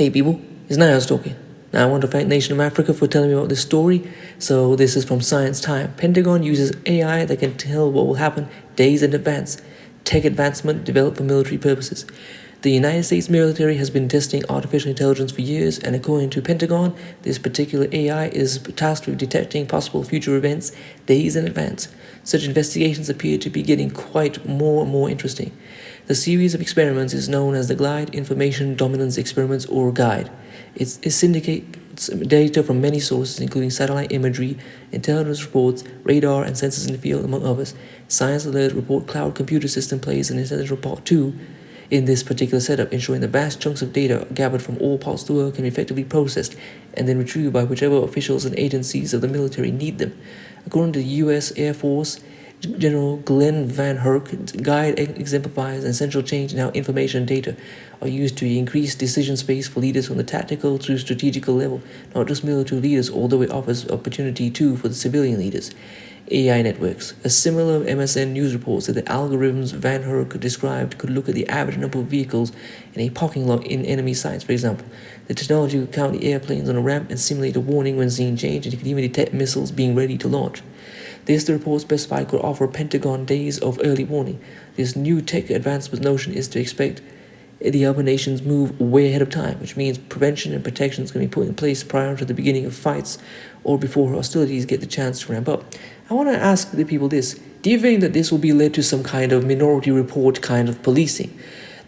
Hey people, it's Niyas talking. Now I want to thank Nation of Africa for telling me about this story. So this is from Science Time. Pentagon uses AI that can tell what will happen days in advance. Tech advancement developed for military purposes. The United States military has been testing artificial intelligence for years, and according to Pentagon, this particular AI is tasked with detecting possible future events days in advance. Such investigations appear to be getting quite more and more interesting. The series of experiments is known as the Glide Information Dominance Experiments, or GUIDE. It syndicates data from many sources, including satellite imagery, intelligence reports, radar, and sensors in the field, among others. Science Alert Report Cloud Computer System plays an essential part too in this particular setup, ensuring that vast chunks of data gathered from all parts of the world can be effectively processed and then retrieved by whichever officials and agencies of the military need them. According to the U.S. Air Force, General Glenn Van Herk, GUIDE exemplifies an essential change in how information and data are used to increase decision space for leaders from the tactical to strategical level, not just military leaders, although it offers opportunity too for the civilian leaders. AI networks. A similar MSN news report said the algorithms Van Herk described could look at the average number of vehicles in a parking lot in enemy sites, for example. The technology could count the airplanes on a ramp and simulate a warning when seeing change, and it could even detect missiles being ready to launch. This, the report specified, could offer Pentagon days of early warning. This new tech advancement notion is to expect the other nations move way ahead of time, which means prevention and protection is going to be put in place prior to the beginning of fights or before hostilities get the chance to ramp up. I want to ask the people this. Do you think that this will be led to some kind of minority report kind of policing?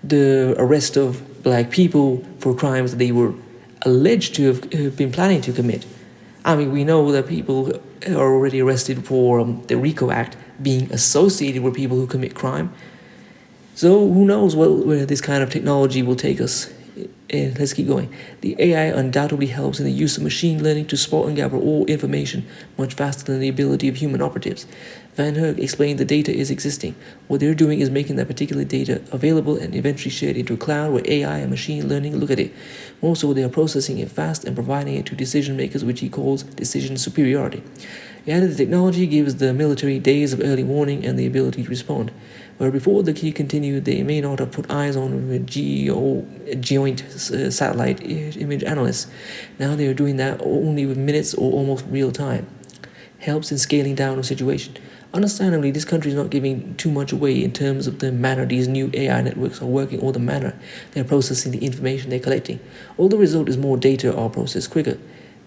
The arrest of black people for crimes that they were alleged to have been planning to commit. I mean, we know that people are already arrested for the RICO Act being associated with people who commit crime. So who knows where this kind of technology will take us. And let's keep going. The AI undoubtedly helps in the use of machine learning to spot and gather all information much faster than the ability of human operatives. Van Herk explained the data is existing. What they're doing is making that particular data available and eventually shared into a cloud where AI and machine learning look at it. Also, they are processing it fast and providing it to decision makers, which he calls decision superiority. He added the technology gives the military days of early warning and the ability to respond. Where before, the key continued, they may not have put eyes on joint satellite image analysts. Now they are doing that only with minutes or almost real time. Helps in scaling down a situation. Understandably, this country is not giving too much away in terms of the manner these new AI networks are working or the manner they're processing the information they're collecting. All the result is more data are processed quicker.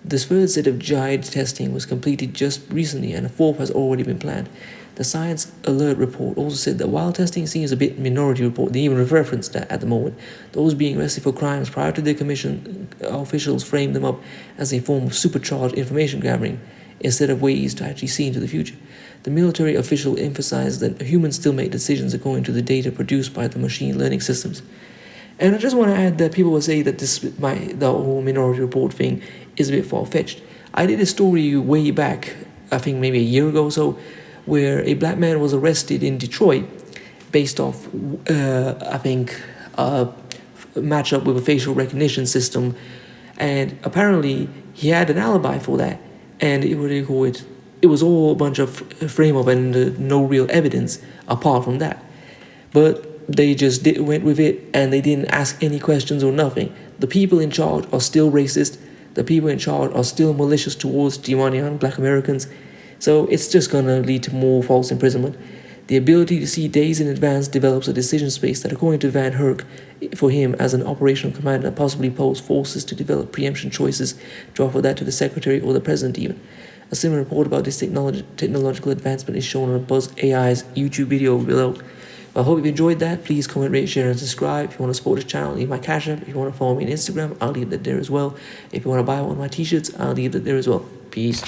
This third set of GUIDE testing was completed just recently, and a fourth has already been planned. The Science Alert report also said that while testing seems a bit minority report, they even referenced that at the moment, those being arrested for crimes prior to their commission, officials framed them up as a form of supercharged information gathering instead of ways to actually see into the future. The military official emphasized that humans still make decisions according to the data produced by the machine learning systems. And I just want to add that people will say that the whole minority report thing is a bit far-fetched. I did a story way back, I think maybe a year ago or so, where a black man was arrested in Detroit based off, a matchup with a facial recognition system, and apparently he had an alibi for that, and it was all a bunch of frame-up and no real evidence apart from that. But they just went with it, and they didn't ask any questions or nothing. The people in charge are still racist. The people in charge are still malicious towards Tijuanian black Americans. So it's just going to lead to more false imprisonment. The ability to see days in advance develops a decision space that, according to Van Herk, for him as an operational commander, possibly pose forces to develop preemption choices to offer that to the secretary or the president even. A similar report about this technological advancement is shown on Buzz AI's YouTube video below. I hope you've enjoyed that. Please comment, rate, share, and subscribe. If you want to support this channel, leave my Cash App. If you want to follow me on Instagram, I'll leave that there as well. If you want to buy one of my t-shirts, I'll leave that there as well. Peace.